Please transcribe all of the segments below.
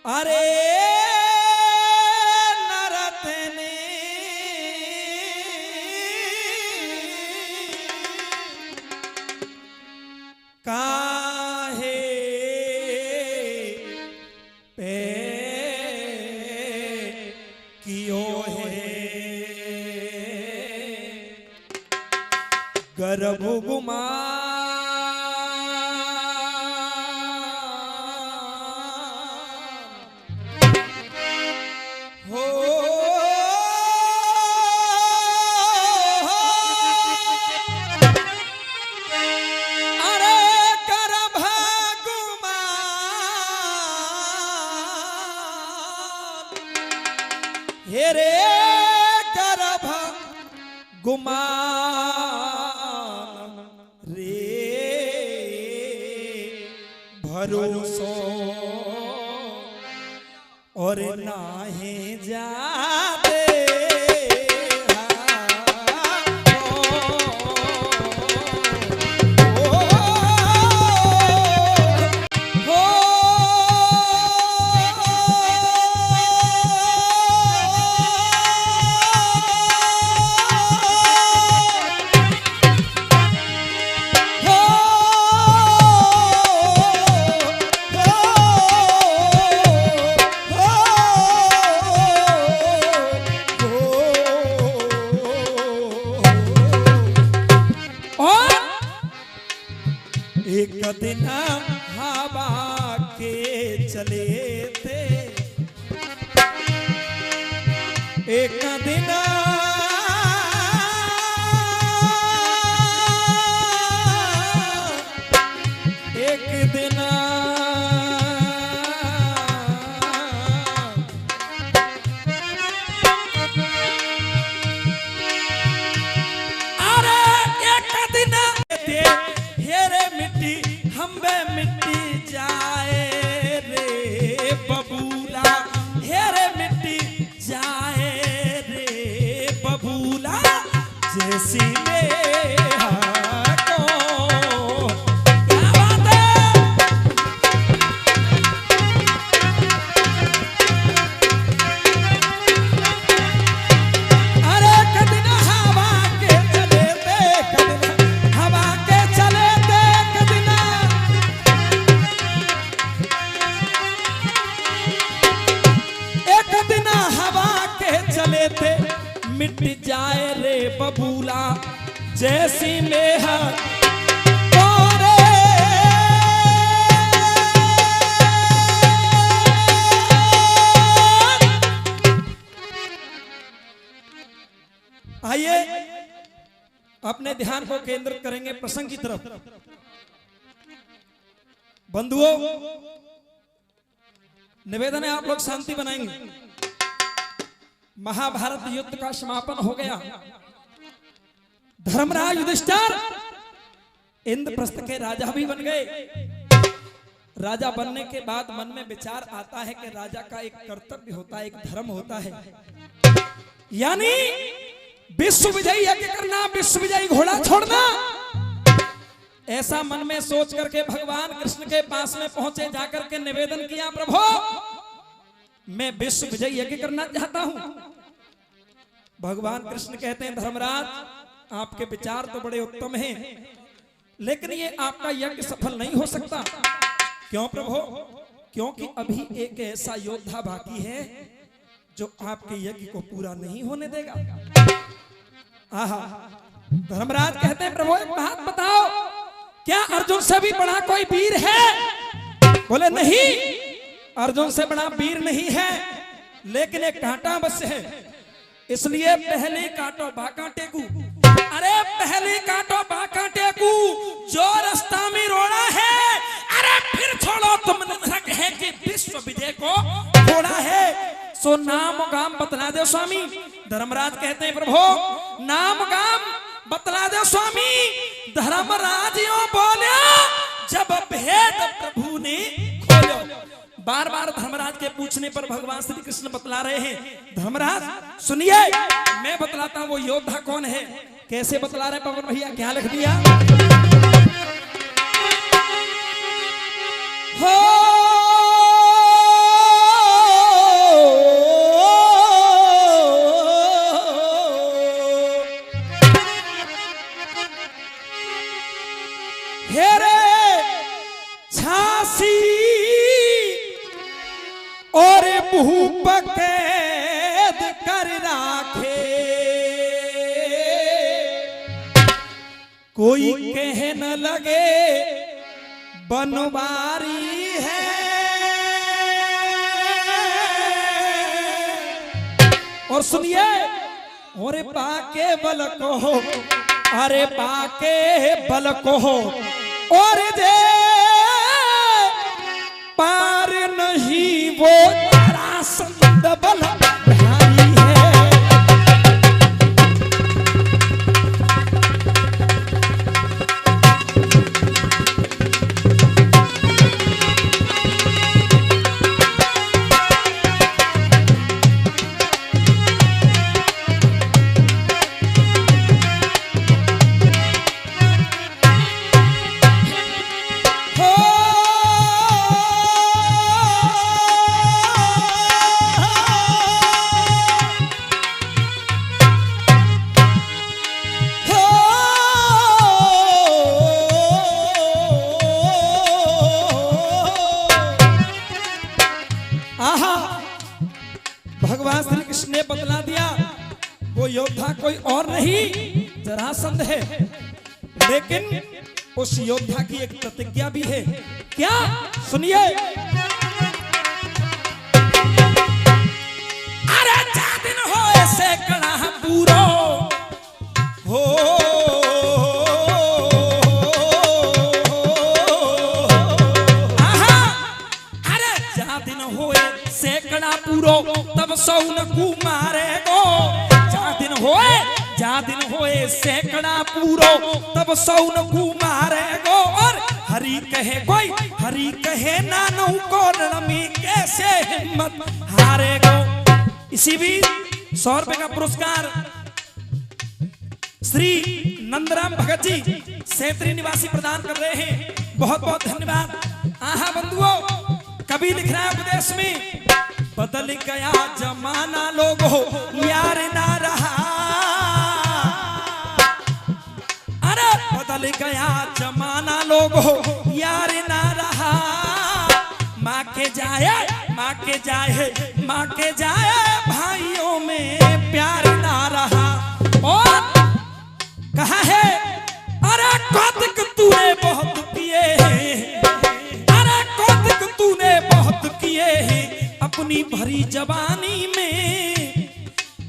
अरे नरतने काहे पे कियो है गर्भ गुमा हेरे गर्भ गुमान रे भरोसो और नाहे जाते एक दिन हवा के चले थे एक दिन मिट जाए रे बबूला जैसी मेहर आइए अपने ध्यान को केंद्रित करेंगे प्रसंग की तरफ। बंधुओं, निवेदन है आप लोग शांति बनाएंगे। महाभारत युद्ध का समापन हो गया। धर्मराज युधिष्ठिर इंद्रप्रस्थ के राजा भी बन गए। राजा बनने के बाद मन में विचार आता है कि राजा का एक कर्तव्य होता है, एक धर्म होता है, यानी विश्व विजयी यज्ञ करना, विश्व विजयी घोड़ा छोड़ना। ऐसा मन में सोच करके भगवान कृष्ण के पास में पहुंचे, जाकर के निवेदन किया, प्रभु मैं विश्व विजय यज्ञ करना चाहता हूं। भगवान कृष्ण कहते हैं, धर्मराज आपके विचार तो बड़े उत्तम हैं, लेकिन ये आपका यज्ञ सफल नहीं हो सकता। क्यों प्रभु? क्योंकि अभी एक ऐसा योद्धा बाकी है जो आपके यज्ञ को पूरा नहीं होने देगा। आहा, धर्मराज कहते हैं, प्रभु एक बात बताओ, क्या अर्जुन से भी बड़ा कोई वीर है? बोले नहीं, अर्जुन से बड़ा वीर नहीं है, लेकिन एक कांटा बस है, इसलिए पहले काटो बाका टेकू। अरे पहले काटो बाका टेकू, जो रास्ता में रोड़ा है, अरे फिर छोड़ो, तुमने है कि विश्व विजय को छोड़ा है, सो नाम गाम बतला दे स्वामी। धर्मराज कहते हैं, प्रभु नाम गाम बतला दे स्वामी। धर्मराज यूं बोले, जब भेद प्रभु ने खोलो। बार बार धर्मराज के पूछने पर भगवान श्री कृष्ण बतला रहे हैं, धर्मराज सुनिए, मैं बतलाता हूं वो योद्धा कौन है। कैसे बतला रहे पवन भैया, क्या लिख दिया? हो भूप कैद कर राखे, कोई कह न लगे बनवारी है। और सुनिए, और पाके बल को हो, अरे पाके बल को हो, और दे पार नहीं वो जरासंध बलधारी है। भगवान श्री कृष्ण ने बतला दिया, वो योद्धा कोई और नहीं जरासंध है। लेकिन उस योद्धा की एक प्रतिज्ञा भी है। क्या? सुनिए, अरे दिन हो ऐसे कड़ा पूरो हो, दिन होए सेकड़ा पूरो तब सौन को मारे गो। जा दिन होए सेकड़ा पूरो तब सौन को मारे गो। और हरि कहे कोई, हरि कहे नानू को रणमी कैसे हिम्मत हारे गो। इसी भी 100 रुपए का पुरस्कार श्री नंदराम भगत जी सेत्री निवासी प्रदान कर रहे हैं। बहुत बहुत धन्यवाद। आहा बंधुओं, कभी लिख रहा है उपदेश में, बदल गया जमाना लोगों यार ना रहा। अरे बदल गया जमाना लोगों यार ना रहा। माँ के जाए, माँ के जाए, माँ के जाए भाइयों में प्यार ना रहा। और कहा है, अरे कौतुक तूने बहुत किए हैं, अरे कौतुक तूने बहुत किए हैं अपनी भरी जवानी में।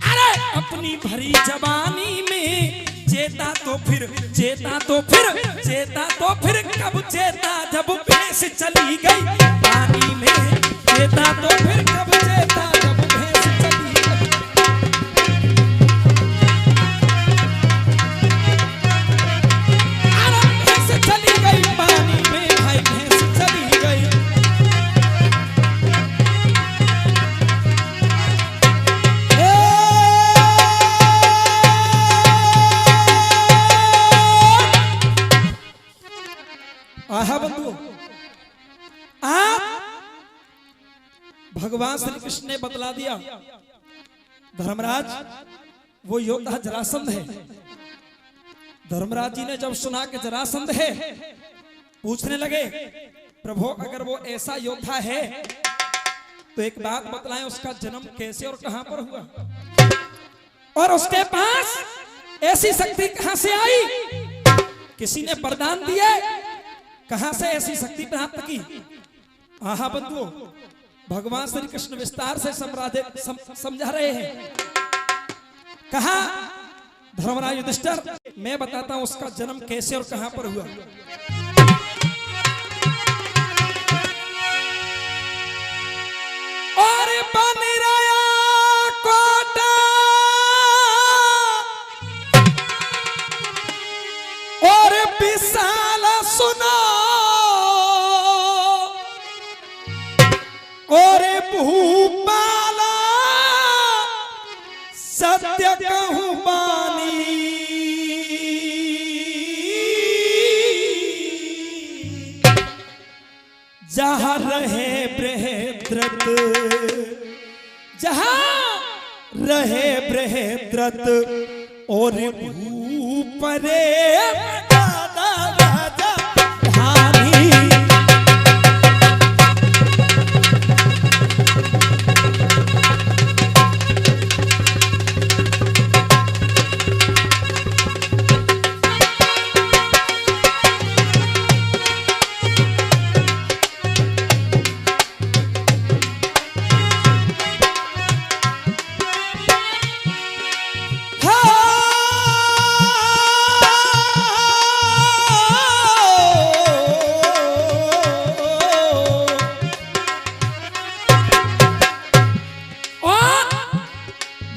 अरे अपनी भरी जवानी में चेता तो फिर, चेता तो फिर, चेता तो फिर कब चेता जब भैंस चली गई पानी में। चेता तो फिर कब चेता जब भैंस चली गई। अरे भैंस चली गई पानी में, भाई भैंस चली गई। आहा बंधु, आप भगवान श्री कृष्ण ने बतला दिया, धर्मराज वो योद्धा जरासंध है। धर्मराज जी ने जब सुना कि जरासंध है, पूछने लगे, प्रभु अगर वो ऐसा योद्धा है तो एक बात बतलाएं, उसका जन्म कैसे और कहां पर हुआ, और उसके पास ऐसी शक्ति कहां से आई, किसी ने वरदान दिए, कहां से ऐसी शक्ति प्राप्त की। आहा बंधुओं, भगवान श्री कृष्ण विस्तार से समझा रहे हैं। कहा, धर्मराज युधिष्ठिर, मैं बताता हूं उसका जन्म कैसे और कहां पर हुआ। और बन रहा कोटा और विशाल सुना, और भूपाला सत्य कहूं बानी। जहां रहे बृहद्रथ, जहां रहे बृहद्रथ और भूपरे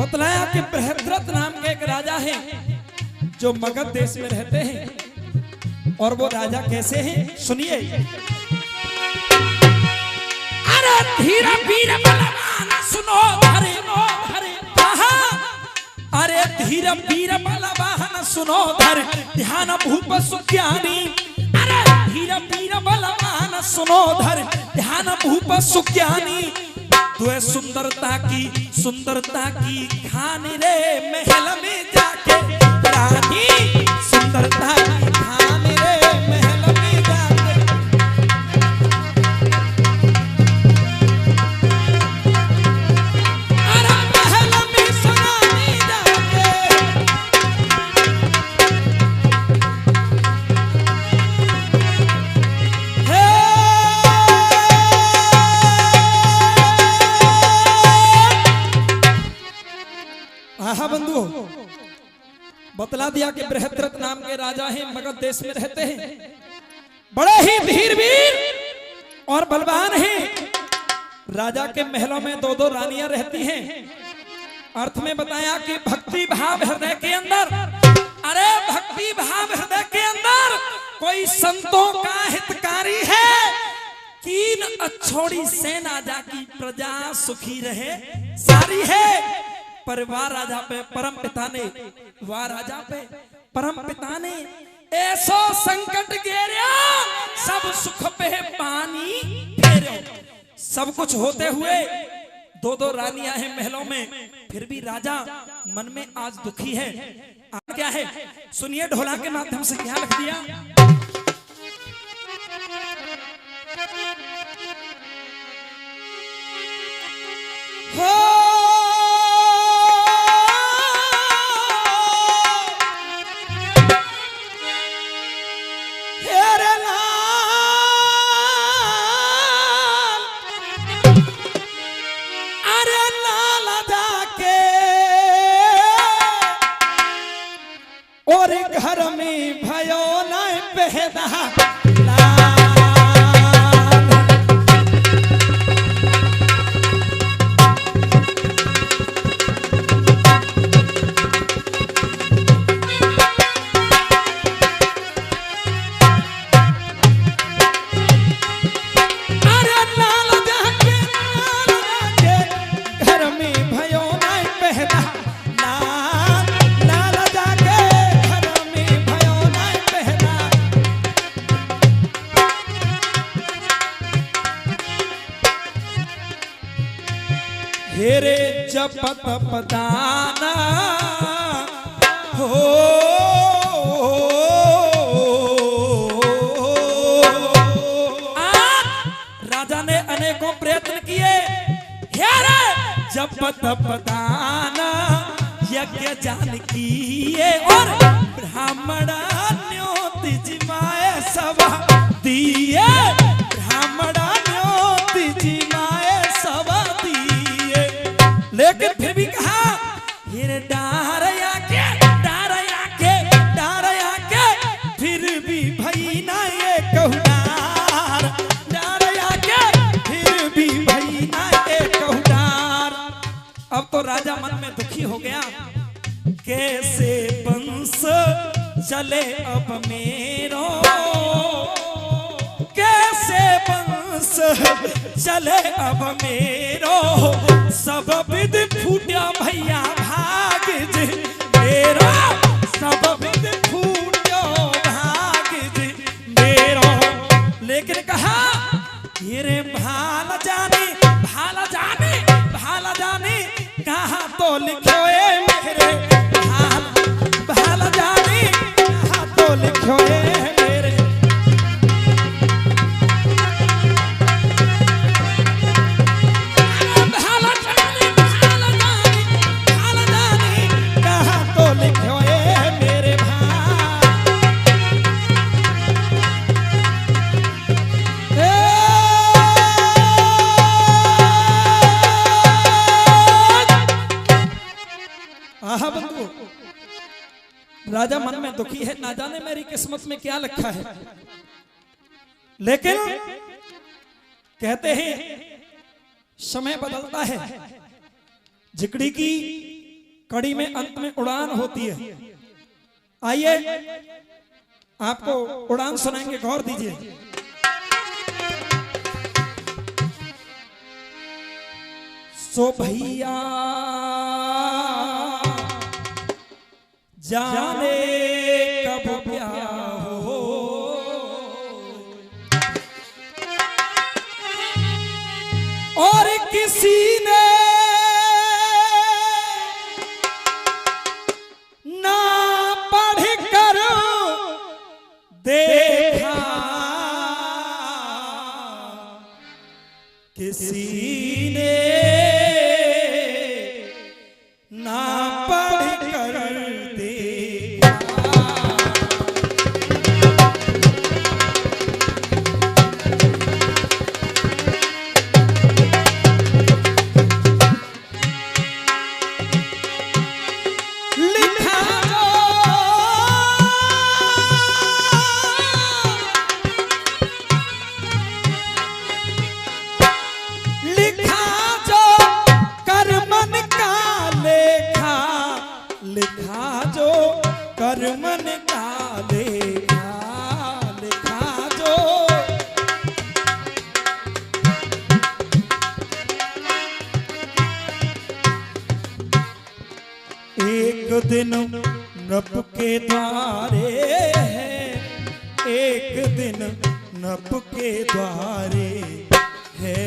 बतलाया कि बृहद्रथ नाम के एक राजा है जो मगध देश में रहते हैं। और वो राजा कैसे हैं सुनिए। अरे धीरा वीर बलवान सुनो धरे धरे, अरे धीरा वीर बलवान सुनो धर ध्यान भूप सुज्ञानी। अरे धीरा वीर बलवान सुनो धर ध्यान भूप सुज्ञानी। तुझे सुंदरता की खान रे महल में जाके रानी, सुंदरता की खान रे महल में जाके। अरे महल में सुनानी जाके। हाँ बंधुओं, बतला दिया कि बृहद्रथ नाम के राजा हैं, मगध देश में रहते हैं, बड़े ही धीरवीर और बलवान हैं। राजा के महलों में दो दो रानियां रहती हैं। अर्थ में बताया कि भक्ति भाव हृदय के अंदर, अरे भक्ति भाव हृदय के अंदर कोई संतों का हितकारी है। कीन अच्छोड़ी सेना जाकी प्रजा सुखी रहे सारी है। पर वाह राजा पे परम पिता ने, वाह राजा पे परम पिता ने ऐसो संकट घेरिया, सब सुख पे पानी फेरो। सब कुछ होते हुए दो दो रानियां हैं महलों में, फिर भी राजा मन में आज दुखी है। क्या है सुनिए, ढोला के माध्यम से क्या लिख दिया। हो और घर में भयो न पहदा हेरे जपत पदाना हो। राजा ने अनेकों प्रयत्न किए। हेरे जपत पदाना यज्ञ जान किए और ब्राह्मणा न्योति जिमाए सभा दिए। ब्राह्मणा न्योति जिमाए सभा दिए। लेकिन फिर भी कहा हिर डारया के फिर भी भई ना ये कहूडार। डारया के फिर भी भई ना ये कहूडार। अब तो राजा मन में दुखी हो गया। कैसे वंश चले अब मेरो, कैसे वंश चले अब मेरो। सब विद फूटा भैया भाग जी मेरो। सब विद फूटा भाग जी मेरो। लेकिन कहा ये भाला जाने भाला जाने भाला जाने कहा तो लिखो ए मेरे। भाला जाने कहा तो लिखो ए मेरे। राजा मन में दुखी है, ना जाने मेरी किस्मत में क्या लिखा है। लेकिन कहते हैं समय बदलता है। झिकड़ी की कड़ी में अंत में उड़ान होती है। आइए आपको उड़ान सुनाएंगे, गौर दीजिए। सो भैया जाने कब क्या हो, और किसी ने ना पढ़ कर देखा, किसी ने ना पढ़ कर देखा। लिखा जो कर मन का लेखा, लिखा जो कर मन का लेखा, लिखा जो एक दिन नभ के द्वारे है, एक दिन नभ के द्वारे है।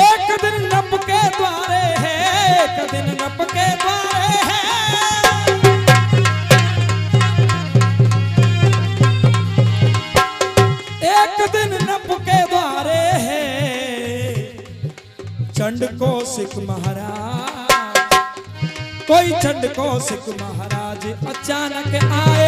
एक दिन नभ के द्वारे है, एक दिन नभ के द्वारे है। एक दिन नभ के द्वारे है। चंड कौशिक महाराज, कोई चंड कौशिक महाराज अचानक आए।